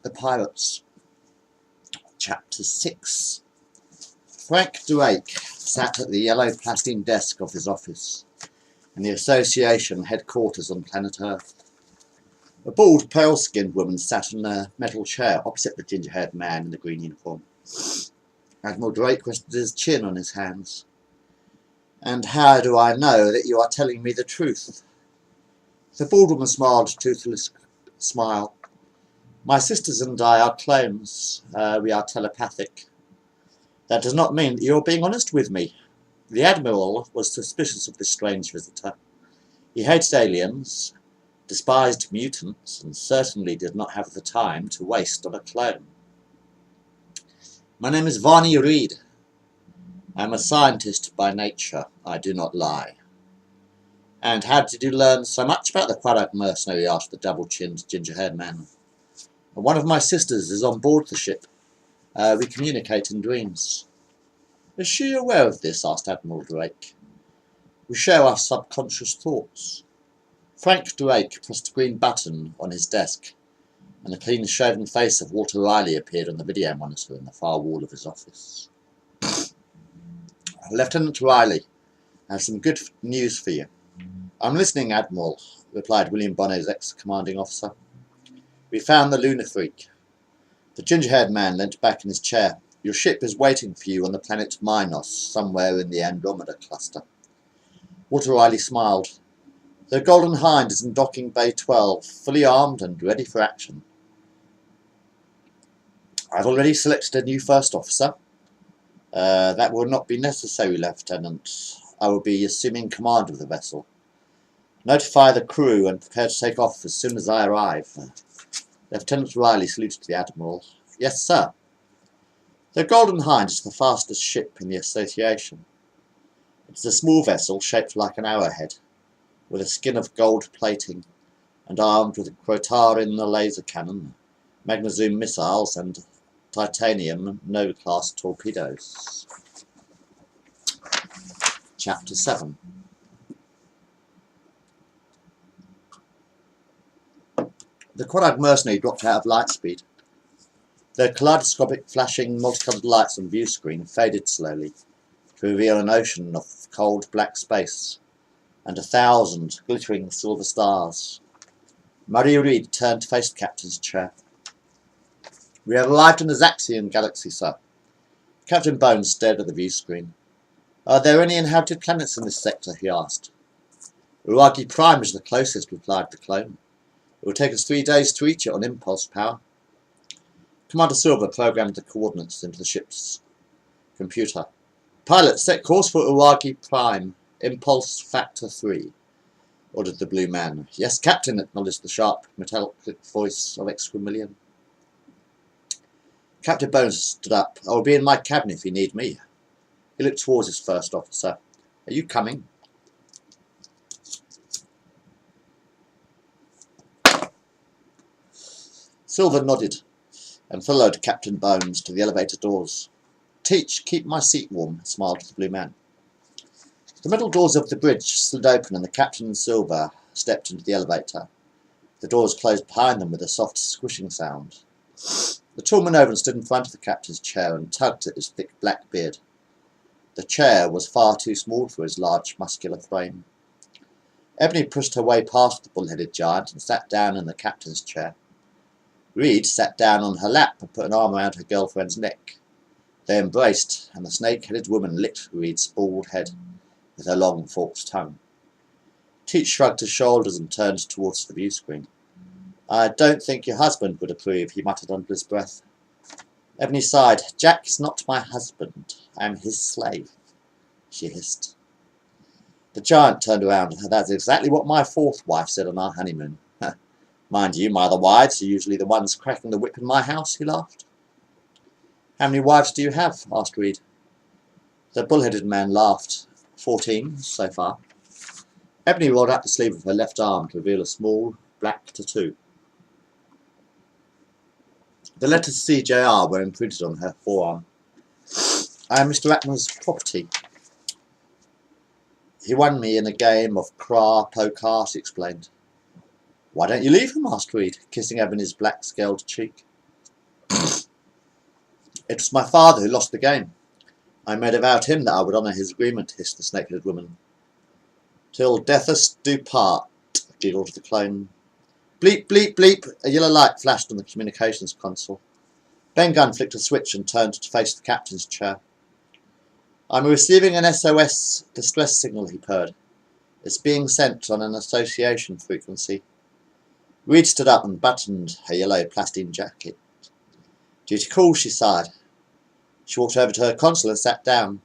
The Pirates. Chapter 6. Frank Drake sat at the yellow plastic desk of his office in the Association headquarters on planet Earth. A bald, pale-skinned woman sat in a metal chair opposite the ginger-haired man in the green uniform. Admiral Drake rested his chin on his hands. "And how do I know that you are telling me the truth?" The bald woman smiled a toothless smile. "My sisters and I are clones. We are telepathic. That does not mean that you are being honest with me." The Admiral was suspicious of this strange visitor. He hated aliens, despised mutants, and certainly did not have the time to waste on a clone. "My name is Varney Reed. I am a scientist by nature. I do not lie." "And how did you learn so much about the Quadrag mercenary?" asked the double-chinned, ginger-haired man. "One of my sisters is on board the ship. We communicate in dreams." "Is she aware of this?" asked Admiral Drake. "We share our subconscious thoughts." Frank Drake pressed a green button on his desk, and the clean-shaven face of Walter Riley appeared on the video monitor in the far wall of his office. "Lieutenant Riley, I have some good news for you." "I'm listening, Admiral," replied William Bonner's ex-commanding officer. "We found the lunar freak." The ginger-haired man leant back in his chair. "Your ship is waiting for you on the planet Minos, somewhere in the Andromeda cluster." Walter Riley smiled. "The Golden Hind is in docking bay 12, fully armed and ready for action." "I've already selected a new first officer." That will not be necessary, Lieutenant. I will be assuming command of the vessel. Notify the crew and prepare to take off as soon as I arrive." Lieutenant Riley saluted the Admiral. "Yes, sir." The Golden Hind is the fastest ship in the Association. It is a small vessel shaped like an arrowhead, with a skin of gold plating, and armed with a Crotarin laser cannon, Magnazoom missiles, and titanium Nova-class torpedoes. Chapter 7. The Quadrag mercenary dropped out of light speed. The kaleidoscopic flashing multicoloured lights on view screen faded slowly to reveal an ocean of cold black space and 1,000 glittering silver stars. Murray Reed turned to face the captain's chair. "We have arrived in the Zaxian galaxy, sir." Captain Bones stared at the view screen. "Are there any inhabited planets in this sector?" he asked. "Uragi Prime is the closest," replied the clone. "It will take us 3 days to reach it on impulse power." Commander Silver programmed the coordinates into the ship's computer. "Pilot, set course for Uragi Prime, impulse factor 3, ordered the blue man. "Yes, Captain," acknowledged the sharp, metallic voice of Exquimilian. Captain Bones stood up. "I will be in my cabin if you need me." He looked towards his first officer. "Are you coming?" Silver nodded and followed Captain Bones to the elevator doors. "Teach, keep my seat warm," smiled the blue man. The metal doors of the bridge slid open and the captain and Silver stepped into the elevator. The doors closed behind them with a soft squishing sound. The tall Manovan stood in front of the captain's chair and tugged at his thick black beard. The chair was far too small for his large, muscular frame. Ebony pushed her way past the bull-headed giant and sat down in the captain's chair. Reed sat down on her lap and put an arm around her girlfriend's neck. They embraced, and the snake-headed woman licked Reed's bald head with her long, forked tongue. Teach shrugged his shoulders and turned towards the view screen. "I don't think your husband would approve," he muttered under his breath. Ebony sighed. "Jack is not my husband. I am his slave," she hissed. The giant turned around. "That's exactly what my fourth wife said on our honeymoon." "Mind you, my other wives are usually the ones cracking the whip in my house," he laughed. "How many wives do you have?" asked Reed. The bull-headed man laughed. 14 so far." Ebony rolled up the sleeve of her left arm to reveal a small black tattoo. The letters CJR were imprinted on her forearm. "I am Mr. Atman's property. He won me in a game of poker," she explained. "Why don't you leave him?" asked Reed, kissing Ebony's black-scaled cheek. It was my father who lost the game. I made about him that I would honour his agreement, hissed the snake-headed woman. Till death us do part, giggled the clone. Bleep, bleep, bleep! A yellow light flashed on the communications console. Ben Gunn flicked a switch and turned to face the captain's chair. I'm receiving an SOS distress signal, he purred. It's being sent on an association frequency. Reed stood up and buttoned her yellow plastic jacket. Duty call, she sighed. She walked over to her console and sat down.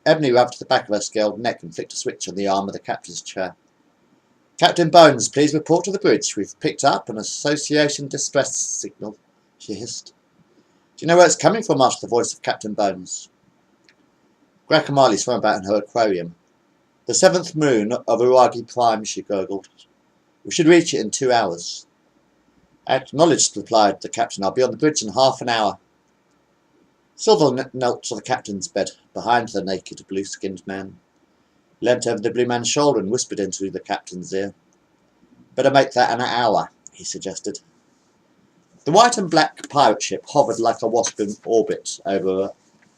Ebony rubbed the back of her scaled neck and flicked a switch on the arm of the captain's chair. Captain Bones, please report to the bridge. We've picked up an association distress signal, she hissed. Do you know where it's coming from? Asked the voice of Captain Bones. Guacamole swam about in her aquarium. The 7th moon of Uragi Prime, she gurgled. We should reach it in 2 hours. Acknowledged, replied the captain. I'll be on the bridge in half an hour. Silver knelt to the captain's bed, behind the naked, blue-skinned man. He leant over the blue man's shoulder and whispered into the captain's ear. Better make that an hour, he suggested. The white and black pirate ship hovered like a wasp in orbit over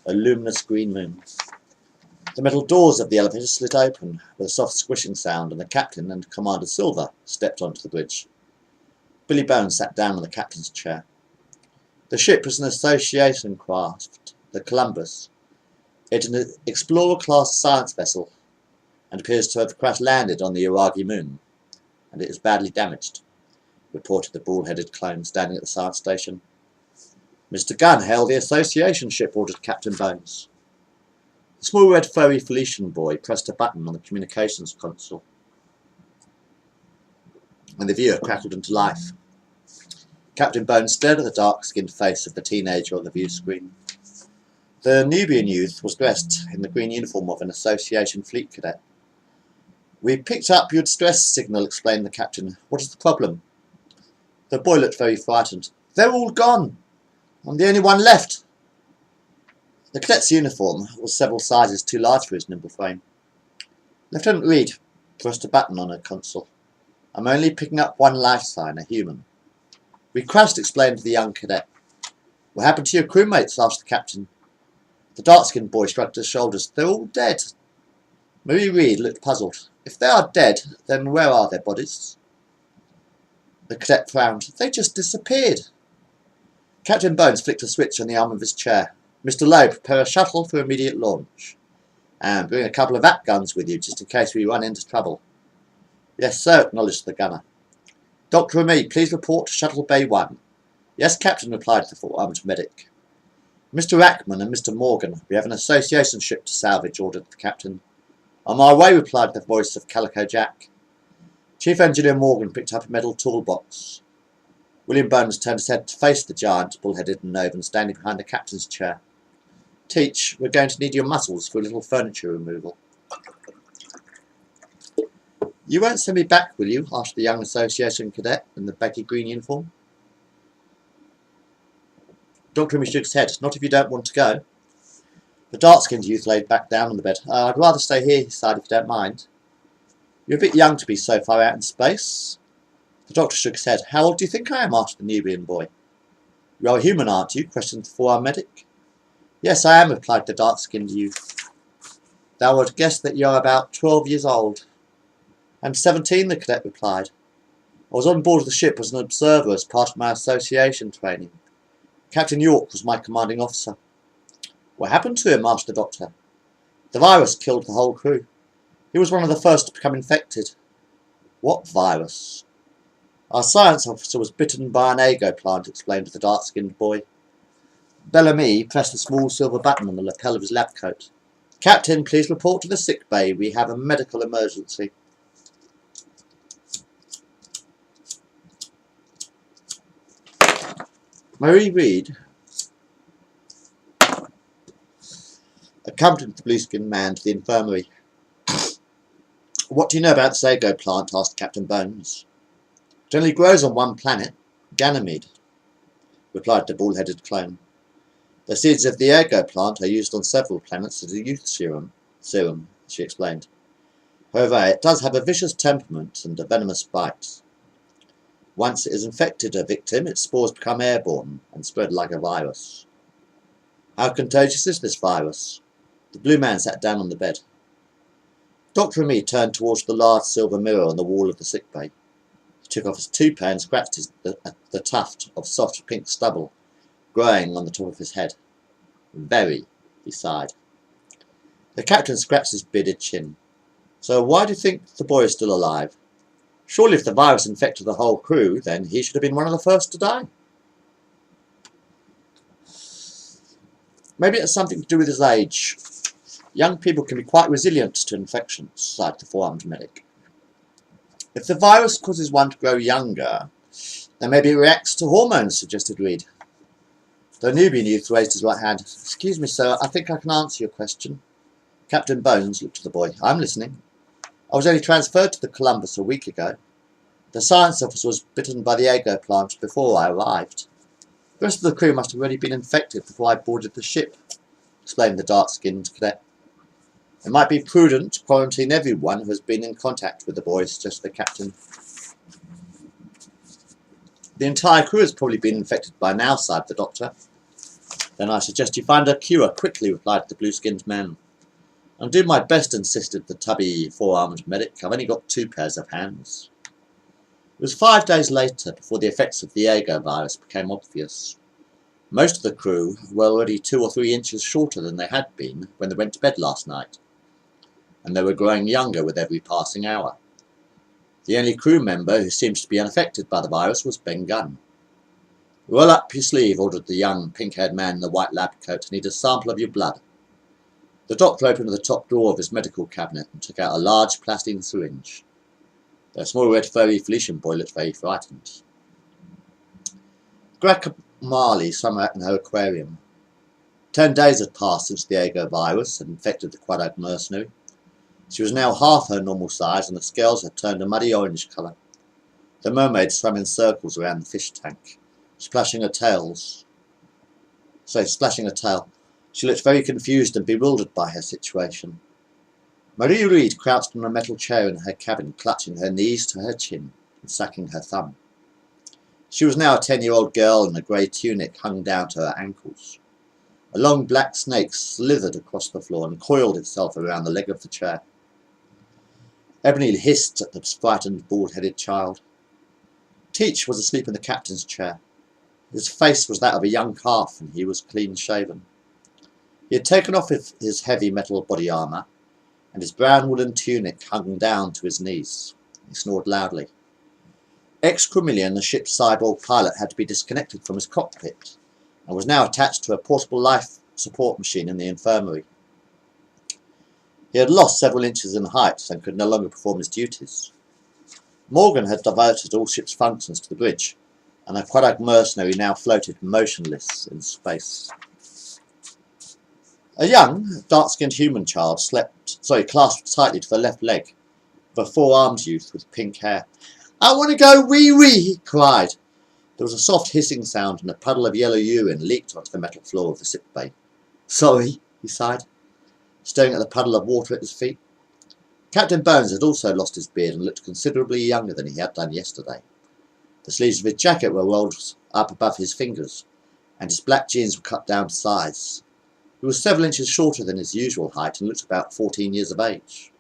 a luminous green moon. The metal doors of the elevator slid open with a soft squishing sound, and the captain and Commander Silver stepped onto the bridge. Billy Bones sat down on the captain's chair. The ship was an association craft, the Columbus. It is an Explorer-class science vessel and appears to have crash-landed on the Uragi moon, and it is badly damaged, reported the bald-headed clone standing at the science station. Mr. Gunn, hail the association ship, ordered Captain Bones. The small red furry Felician boy pressed a button on the communications console, and the viewer crackled into life. Captain Bones stared at the dark-skinned face of the teenager on the view screen. The Nubian youth was dressed in the green uniform of an association fleet cadet. We picked up your distress signal, explained the captain. What is the problem? The boy looked very frightened. They're all gone. I'm the only one left. The cadet's uniform was several sizes too large for his nimble frame. Lieutenant Reed pressed a button on her console. I'm only picking up one life sign, a human. We crashed, explained the young cadet. What happened to your crewmates? Asked the captain. The dark-skinned boy shrugged his shoulders. They're all dead. Marie Reed looked puzzled. If they are dead, then where are their bodies? The cadet frowned. They just disappeared. Captain Bones flicked a switch on the arm of his chair. Mr. Lowe, prepare a shuttle for immediate launch. And bring a couple of vac guns with you, just in case we run into trouble. Yes, sir, acknowledged the gunner. Dr. Remy, please report to Shuttle Bay 1. Yes, Captain, replied the four-armed medic. Mr. Rackman and Mr. Morgan, we have an association ship to salvage, ordered the captain. On my way, replied the voice of Calico Jack. Chief Engineer Morgan picked up a metal toolbox. William Bones turned his head to face the giant, bull-headed and Novan, standing behind the captain's chair. Teach, we're going to need your muscles for a little furniture removal. You won't send me back, will you? Asked the young association cadet in the baggy green uniform. Dr. Remy shook his head. Not if you don't want to go. The dark-skinned youth laid back down on the bed. I'd rather stay here, he sighed, if you don't mind. You're a bit young to be so far out in space. The doctor shook his head. How old do you think I am? Asked the Nubian boy. You are a human, aren't you? Questioned the four-armed medic. Yes, I am, replied the dark-skinned youth. Thou would guess that you are about 12 years old. I'm 17, the cadet replied. I was on board the ship as an observer as part of my association training. Captain York was my commanding officer. What happened to him? Asked the doctor. The virus killed the whole crew. He was one of the first to become infected. What virus? Our science officer was bitten by an ago plant, explained the dark-skinned boy. Bellamy pressed a small silver button on the lapel of his lab coat. Captain, please report to the sick bay. We have a medical emergency. Marie Reed accompanied the blue-skinned man to the infirmary. What do you know about the sago plant? Asked Captain Bones. It only grows on one planet, Ganymede, replied the bald-headed clone. The seeds of the sago plant are used on several planets as a youth serum, she explained. However, it does have a vicious temperament and a venomous bite. Once it has infected a victim, its spores become airborne and spread like a virus. How contagious is this virus? The blue man sat down on the bed. Dr. and me turned towards the large silver mirror on the wall of the sick bay. He took off his toupee and scratched the tuft of soft pink stubble growing on the top of his head. Very, he sighed. The captain scratched his bearded chin. So why do you think the boy is still alive? Surely if the virus infected the whole crew, then he should have been one of the first to die. Maybe it's something to do with his age. Young people can be quite resilient to infections, sighed the four-armed medic. If the virus causes one to grow younger, then maybe it reacts to hormones, suggested Reed. The Nubian youth raised his right hand. Excuse me, sir, I think I can answer your question. Captain Bones looked at the boy. I'm listening. I was only transferred to the Columbus a week ago. The science officer was bitten by the Ago plant before I arrived. The rest of the crew must have already been infected before I boarded the ship, explained the dark-skinned cadet. It might be prudent to quarantine everyone who has been in contact with the boy, suggested the captain. The entire crew has probably been infected by now, sighed the doctor. Then I suggest you find a cure quickly, replied the blue-skinned man. I'll do my best, insisted the tubby four-armed medic. I've only got 2 pairs of hands. It was 5 days later before the effects of the Ago virus became obvious. Most of the crew were already 2 or 3 inches shorter than they had been when they went to bed last night, and they were growing younger with every passing hour. The only crew member who seems to be unaffected by the virus was Ben Gunn. Roll up your sleeve, ordered the young pink-haired man in the white lab coat. I need a sample of your blood. The doctor opened the top drawer of his medical cabinet and took out a large plastic syringe. The small red furry Felician boy looked very frightened. Greg Marley swam out in her aquarium. 10 days had passed since the Ago virus had infected the Quadog mercenary. She was now half her normal size and the scales had turned a muddy orange colour. The mermaid swam in circles around the fish tank, splashing her tail. She looked very confused and bewildered by her situation. Marie Reed crouched on a metal chair in her cabin, clutching her knees to her chin and sucking her thumb. She was now a 10-year-old girl and a grey tunic hung down to her ankles. A long black snake slithered across the floor and coiled itself around the leg of the chair. Ebony hissed at the frightened, bald-headed child. Teach was asleep in the captain's chair. His face was that of a young calf and he was clean-shaven. He had taken off his heavy metal body armour, and his brown woolen tunic hung down to his knees. He snored loudly. Ex-Cromillion, the ship's cyborg pilot, had to be disconnected from his cockpit, and was now attached to a portable life support machine in the infirmary. He had lost several inches in height and could no longer perform his duties. Morgan had diverted all ship's functions to the bridge, and the Quadog mercenary now floated motionless in space. A young, dark-skinned human child clasped tightly to the left leg of a four-armed youth with pink hair. I want to go wee-wee, he cried. There was a soft hissing sound and a puddle of yellow urine leaked onto the metal floor of the sick bay. Sorry, he sighed, staring at the puddle of water at his feet. Captain Bones had also lost his beard and looked considerably younger than he had done yesterday. The sleeves of his jacket were rolled up above his fingers, and his black jeans were cut down to size. He was several inches shorter than his usual height and looked about 14 years of age.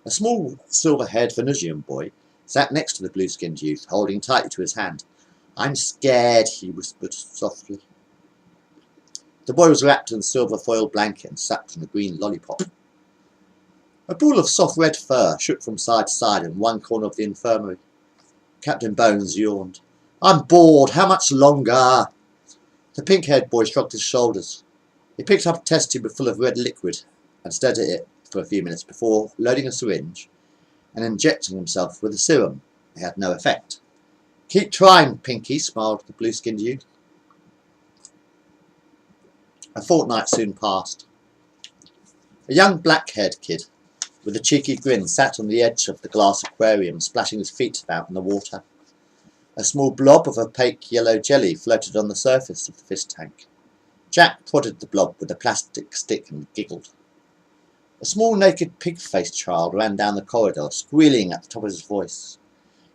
A small silver-haired Venusian boy sat next to the blue-skinned youth, holding tightly to his hand. I'm scared, he whispered softly. The boy was wrapped in a silver foil blanket and sucked on a green lollipop. A ball of soft red fur shook from side to side in one corner of the infirmary. Captain Bones yawned. I'm bored, how much longer? The pink-haired boy shrugged his shoulders. He picked up a test tube full of red liquid and stared at it for a few minutes before loading a syringe and injecting himself with a serum. It had no effect. Keep trying, Pinky, smiled the blue-skinned youth. A fortnight soon passed. A young black-haired kid with a cheeky grin sat on the edge of the glass aquarium, splashing his feet about in the water. A small blob of opaque yellow jelly floated on the surface of the fish tank. Jack prodded the blob with a plastic stick and giggled. A small naked pig-faced child ran down the corridor, squealing at the top of his voice.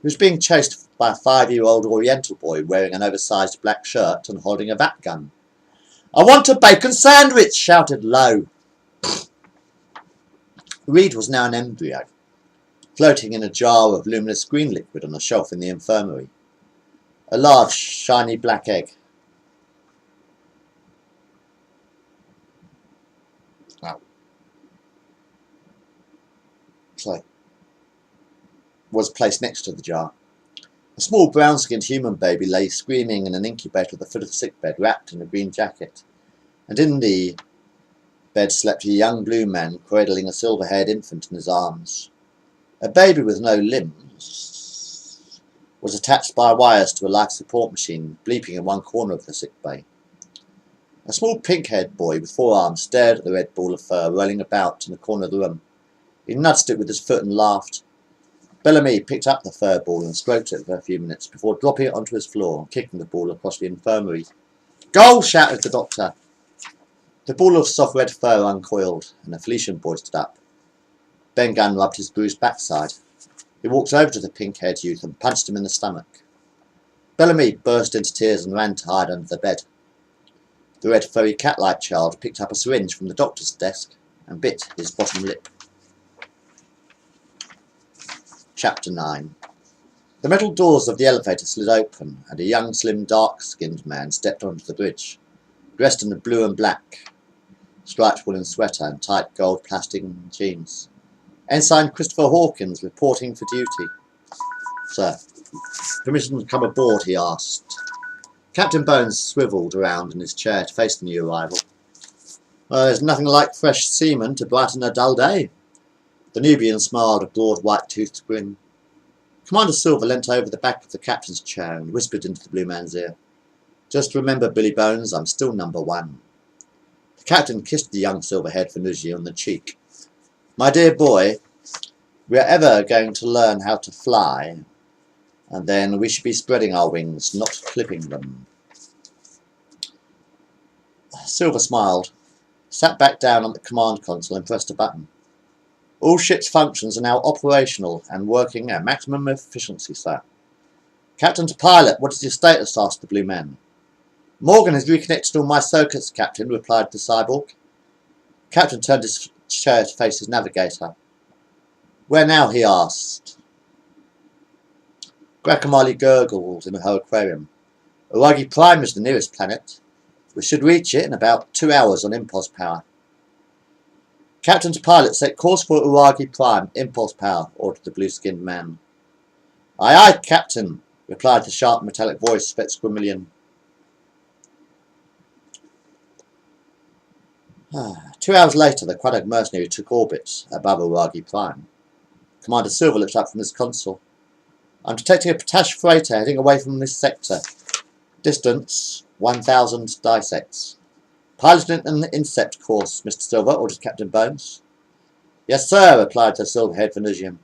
He was being chased by a 5-year-old Oriental boy wearing an oversized black shirt and holding a vat gun. "I want a bacon sandwich," shouted Lowe. Reed was now an embryo, floating in a jar of luminous green liquid on a shelf in the infirmary. A large, shiny black egg. Was placed next to the jar. A small brown-skinned human baby lay screaming in an incubator at the foot of the sickbed, wrapped in a green jacket, and in the bed slept a young blue man cradling a silver-haired infant in his arms. A baby with no limbs was attached by wires to a life support machine, bleeping in one corner of the sick bay. A small pink-haired boy with 4 arms stared at the red ball of fur rolling about in the corner of the room. He nudged it with his foot and laughed. Bellamy picked up the fur ball and stroked it for a few minutes before dropping it onto his floor and kicking the ball across the infirmary. "Goal!" shouted the doctor. The ball of soft red fur uncoiled, and a Felician boy stood up. Ben Gunn rubbed his bruised backside. He walked over to the pink-haired youth and punched him in the stomach. Bellamy burst into tears and ran to hide under the bed. The red furry cat-like child picked up a syringe from the doctor's desk and bit his bottom lip. Chapter 9. The metal doors of the elevator slid open, and a young, slim, dark-skinned man stepped onto the bridge, dressed in a blue and black, striped woolen sweater and tight gold plastic jeans. Ensign Christopher Hawkins reporting for duty. "Sir, permission to come aboard?" he asked. Captain Bones swivelled around in his chair to face the new arrival. "Well, there's nothing like fresh seamen to brighten a dull day." The Nubian smiled a broad white-toothed grin. Commander Silver leant over the back of the captain's chair and whispered into the blue man's ear, "Just remember, Billy Bones, I'm still number 1. The captain kissed the young silver-haired Venusian on the cheek. "My dear boy, we're ever going to learn how to fly, and then we should be spreading our wings, not clipping them." Silver smiled, sat back down on the command console and pressed a button. "All ship's functions are now operational and working at maximum efficiency, sir." "Captain to pilot, what is your status?" asked the blue man. "Morgan has reconnected all my circuits, Captain," replied the cyborg. Captain turned his chair to face his navigator. "Where now?" he asked. Guacamole gurgled in her aquarium. "Uragi Prime is the nearest planet. We should reach it in about 2 hours on impulse power." "Captain to pilot, set course for Uragi Prime, impulse power," ordered the blue-skinned man. "Aye, aye, Captain," replied the sharp metallic voice of Exquimilian. 2 hours later, the Quadag mercenary took orbit above Uragi Prime. Commander Silver looked up from his console. "I'm detecting a potash freighter heading away from this sector. Distance 1,000 disects. Piloting an intercept course, Mr. Silver," ordered Captain Bones. "Yes, sir," replied the silver-haired Venusian.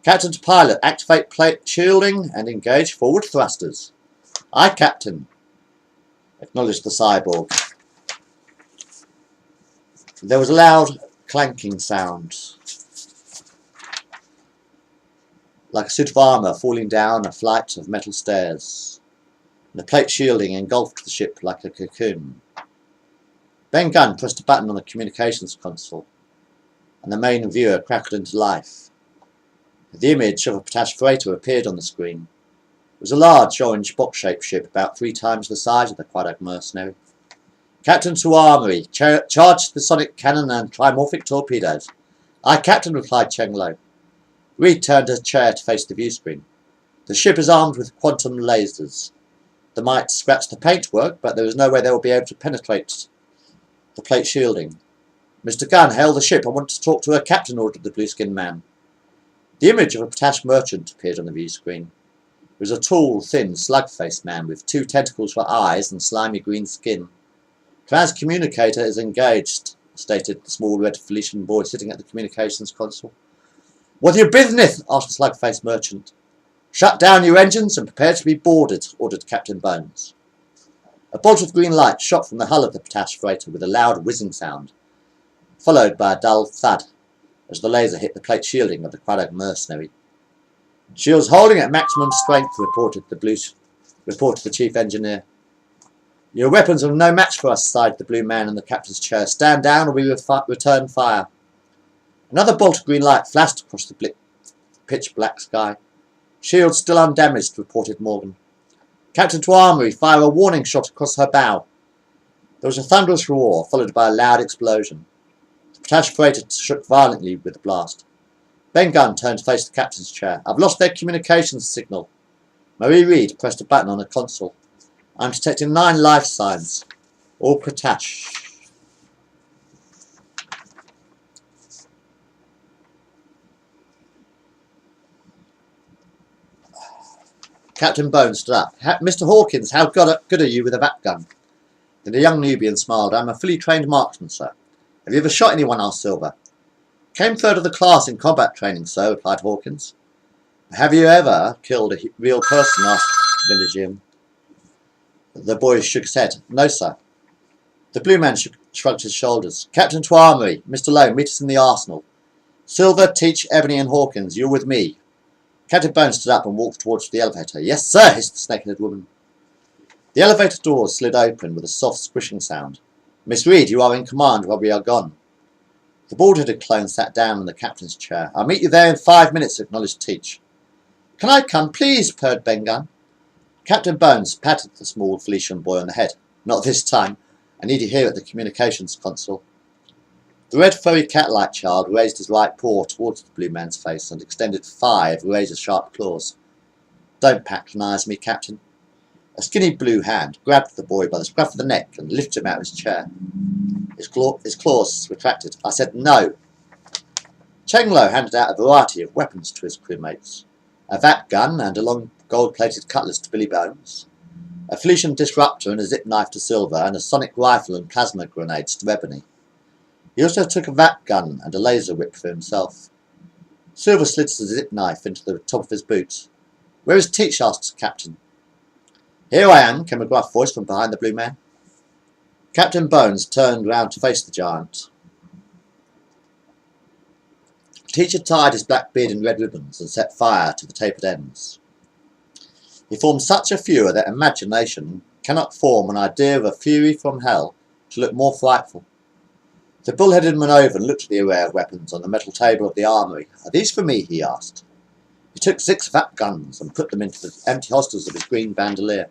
"Captain to pilot, activate plate shielding and engage forward thrusters." "Aye, Captain," acknowledged the cyborg. There was a loud clanking sound, like a suit of armour falling down a flight of metal stairs. The plate shielding engulfed the ship like a cocoon. Ben Gunn pressed a button on the communications console, and the main viewer crackled into life. The image of a potash freighter appeared on the screen. It was a large orange box-shaped ship about 3 times the size of the Quadag mercenary. "Captain to armory, charge the sonic cannon and trimorphic torpedoes." "Aye, Captain," replied Cheng Lo. Reed turned her chair to face the view screen. "The ship is armed with quantum lasers. They might scratch the paintwork, but there is no way they will be able to penetrate the plate shielding." "Mr. Gunn, hail the ship. I want to talk to her captain," ordered the blue-skinned man. The image of a potash merchant appeared on the view screen. It was a tall, thin, slug-faced man with 2 tentacles for eyes and slimy green skin. "Transcommunicator is engaged," stated the small red Felician boy sitting at the communications console. "What's your business?" asked the slug-faced merchant. "Shut down your engines and prepare to be boarded," ordered Captain Bones. A bolt of green light shot from the hull of the potash freighter with a loud whizzing sound, followed by a dull thud as the laser hit the plate shielding of the Quadag mercenary. "Shields holding at maximum strength," reported the chief engineer. Your weapons are no match for us, sighed the blue man in the captain's chair. Stand down or we return fire. Another bolt of green light flashed across the pitch black sky. Shields still undamaged, reported Morgan. Captain to armoury, fire a warning shot across her bow. There was a thunderous roar, followed by a loud explosion. The Potash freighter shook violently with the blast. Ben Gunn turned to face the captain's chair. I've lost their communications signal. Marie Reed pressed a button on a console. I'm detecting 9 life signs. All Potash. Captain Bones stood up. Mr. Hawkins, how good are you with a vat gun? Then the young Nubian smiled. I'm a fully trained marksman, sir. Have you ever shot anyone? Asked Silver. Came third of the class in combat training, sir, replied Hawkins. Have you ever killed a real person? Asked Jim. The boy shook his head. No, sir. The blue man shrugged his shoulders. Captain to armoury. Mr. Lowe, meet us in the arsenal. Silver, Teach, Ebony and Hawkins, you're with me. Captain Bones stood up and walked towards the elevator. Yes, sir, hissed the snake-headed woman. The elevator doors slid open with a soft squishing sound. Miss Reed, you are in command while we are gone. The bald-headed clone sat down in the captain's chair. I'll meet you there in 5 minutes, acknowledged Teach. Can I come, please? Purred Ben Gunn. Captain Bones patted the small Felician boy on the head. Not this time. I need you here at the communications console. The red furry cat-like child raised his right paw towards the blue man's face and extended 5 razor-sharp claws. Don't patronise me, Captain. A skinny blue hand grabbed the boy by the scruff of the neck and lifted him out of his chair. His claws retracted. I said no. Cheng Lo handed out a variety of weapons to his crewmates. A vat gun and a long gold-plated cutlass to Billy Bones. A Felician disruptor and a zip knife to Silver and a sonic rifle and plasma grenades to Ebony. He also took a vat gun and a laser whip for himself. Silver slid the zip knife into the top of his boot. Where is Teach? Asked the captain. Here I am, came a gruff voice from behind the blue man. Captain Bones turned round to face the giant. Teach had tied his black beard in red ribbons and set fire to the tapered ends. He formed such a furor that imagination cannot form an idea of a fury from hell to look more frightful. The bull-headed Manovan looked at the array of weapons on the metal table of the armoury. Are these for me? He asked. He took 6 vat guns and put them into the empty holsters of his green bandolier.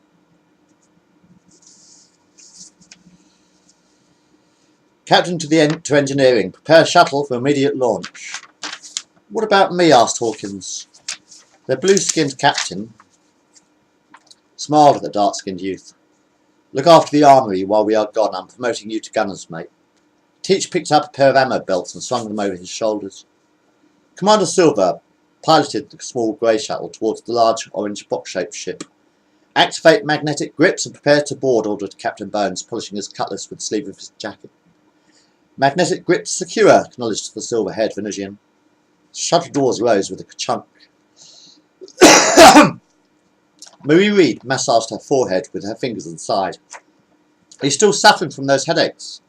Captain to engineering. Prepare shuttle for immediate launch. What about me? Asked Hawkins. The blue-skinned captain smiled at the dark-skinned youth. Look after the armoury while we are gone. I'm promoting you to gunner's mate. Teach picked up a pair of ammo belts and swung them over his shoulders. Commander Silver piloted the small grey shuttle towards the large orange box-shaped ship. Activate magnetic grips and prepare to board, ordered Captain Bones, polishing his cutlass with the sleeve of his jacket. Magnetic grips secure, acknowledged the silver-haired Venusian. Shuttle doors rose with a chunk. Marie Reed massaged her forehead with her fingers and sighed. Are you still suffering from those headaches?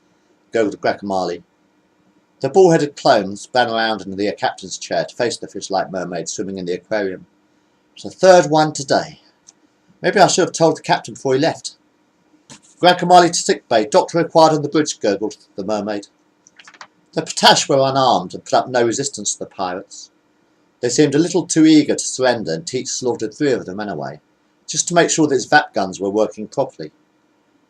Gurgled Guacamole. The bull-headed clone span around into the captain's chair to face the fish-like mermaid swimming in the aquarium. It's the 3rd one today. Maybe I should have told the captain before he left. Guacamole to sickbay. Doctor required on the bridge, gurgled the mermaid. The Potash were unarmed and put up no resistance to the pirates. They seemed a little too eager to surrender, and Teach slaughtered 3 of them anyway, just to make sure that his vat guns were working properly.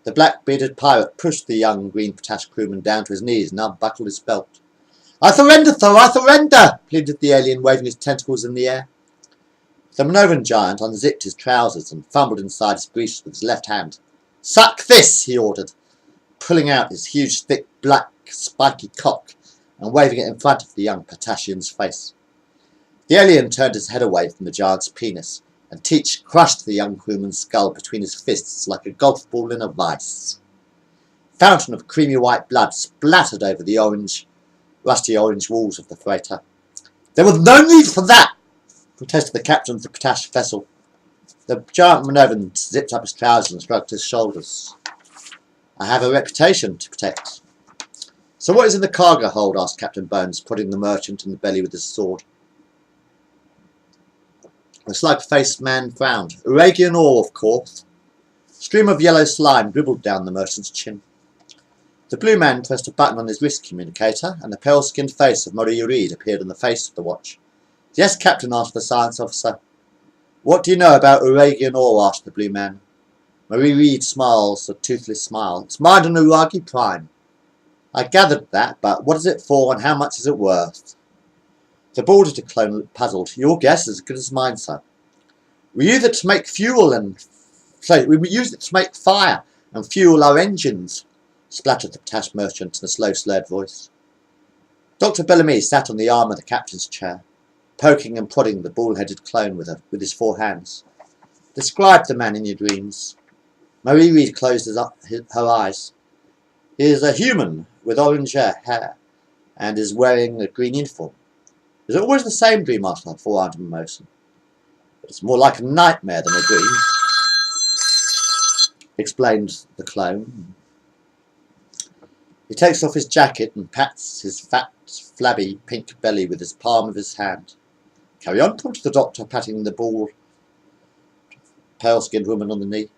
The black-bearded pirate pushed the young green Potash crewman down to his knees and unbuckled his belt. I surrender, Thor! I surrender! Pleaded the alien, waving his tentacles in the air. The Manovan giant unzipped his trousers and fumbled inside his breeches with his left hand. Suck this! He ordered, pulling out his huge, thick, black, spiky cock and waving it in front of the young Potashian's face. The alien turned his head away from the giant's penis, and Teach crushed the young crewman's skull between his fists like a golf ball in a vice. A fountain of creamy white blood splattered over the rusty orange walls of the freighter. There was no need for that, protested the captain of the Potash vessel. The giant Manovan zipped up his trousers and shrugged his shoulders. I have a reputation to protect. So what is in the cargo hold? Asked Captain Bones, prodding the merchant in the belly with his sword. The slug-faced man frowned. Arabian ore, of course. stream of yellow slime dribbled down the merchant's chin. The blue man pressed a button on his wrist communicator, and the pale-skinned face of Marie Reed appeared on the face of the watch. "Yes, Captain," asked the science officer. "What do you know about Uragian ore?" asked the blue man. Marie Reed smiles a toothless smile. "It's mined on Uragi Prime." "I gathered that, but what is it for and how much is it worth?" The border clone looked puzzled. "Your guess is as good as mine, sir. We use it to make fuel we use it to make fire and fuel our engines," splattered the potash merchant in a slow, slurred voice. Dr. Bellamy sat on the arm of the captain's chair, poking and prodding the ball-headed clone with his 4 hands. "Describe the man in your dreams." Marie Reed closed her eyes. "He is a human with orange hair and is wearing a green uniform." "Is it always the same dream?" asked her forearmed Mimosa. "It's more like a nightmare than a dream," explained the clone. He takes off his jacket and pats his fat, flabby pink belly with his palm of his hand. "Carry on," prompted the doctor, patting the bald, pale-skinned woman on the knee.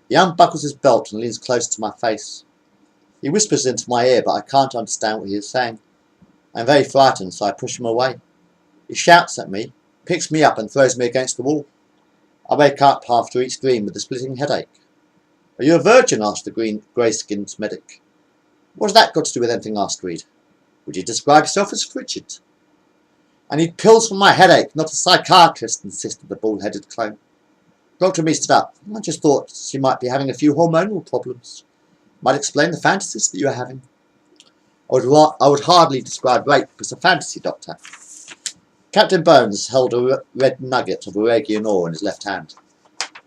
He unbuckles his belt and leans close to my face. He whispers into my ear, but I can't understand what he is saying. I'm very frightened, so I push him away. He shouts at me, picks me up and throws me against the wall. I wake up after each dream with a splitting headache. "Are you a virgin?" asked the grey-skinned medic. "What's that got to do with anything?" asked Reed. "Would you describe yourself as frigid?" "I need pills for my headache, not a psychiatrist," insisted the bald-headed clone. Dr. Me stood up. "I just thought she might be having a few hormonal problems. Might explain the fantasies that you are having." I would hardly describe rape as a fantasy, Doctor." Captain Bones held a red nugget of Uragian ore in his left hand.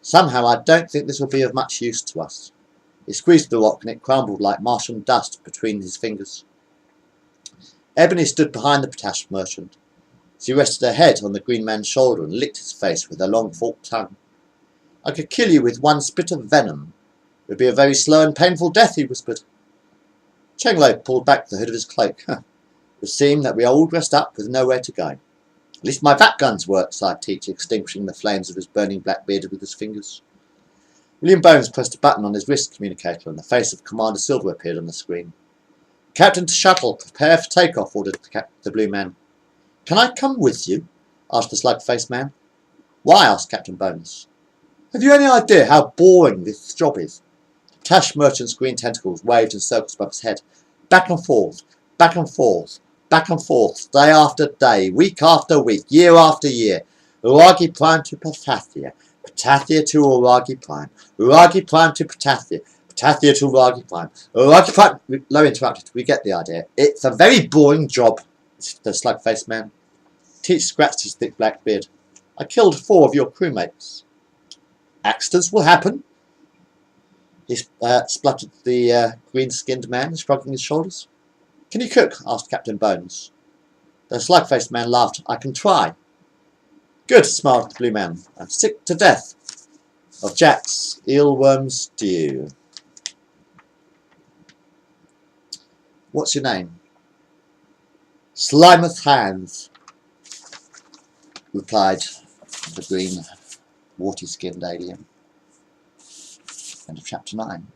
"Somehow I don't think this will be of much use to us." He squeezed the rock and it crumbled like Martian dust between his fingers. Ebony stood behind the potash merchant. She rested her head on the green man's shoulder and licked his face with her long forked tongue. "I could kill you with one spit of venom. It would be a very slow and painful death," he whispered. Chenglo pulled back the hood of his cloak. "It would seem that we are all dressed up with nowhere to go." "At least my vac guns work," sighed Teach, extinguishing the flames of his burning black beard with his fingers. William Bones pressed a button on his wrist communicator and the face of Commander Silver appeared on the screen. "Captain to shuttle, prepare for takeoff," ordered the blue man. "Can I come with you?" asked the slug-faced man. "Why?" asked Captain Bones. "Have you any idea how boring this job is?" The potash merchant's green tentacles waved in circles above his head. Back and forth, back and forth, back and forth, day after day, week after week, year after year. Uragi Prime to Patathia, Patathia to Uragi Prime, Uragi Prime to Patathia, Patathia to Uragi Prime, Uragi Prime... Low interrupted. "We get the idea. It's a very boring job," the slug-faced man. Teach scratched his thick black beard. "I killed 4 of your crewmates." "Accidents will happen," he spluttered the green-skinned man, shrugging his shoulders. "Can you cook?" asked Captain Bones. The slug-faced man laughed. "I can try." "Good," smiled the blue man. "I'm sick to death of Jack's eelworm stew." "What's your name?" "Slimeth Hands," replied the green, warty-skinned alien. End of chapter 9.